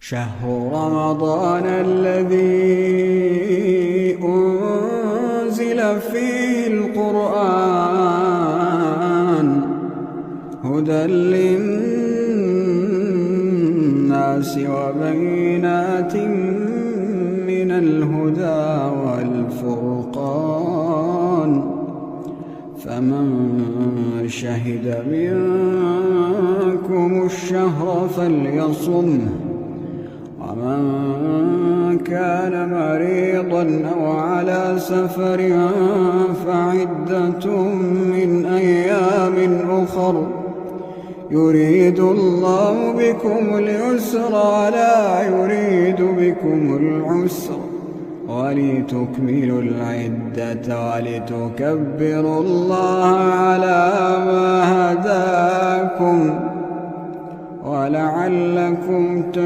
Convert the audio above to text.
شهر رمضان الذي أنزل فيه القرآن هدى للناس وبينات من الهدى والفرقان فمن شهد منكم الشهر فليصمه ومن كان مريضا أو على سفر فعدة من أيام أخر يريد الله بكم اليسر ولا يريد بكم العسر ولتكملوا العدة ولتكبروا الله على ما هداكم ولعلكم تشكرون.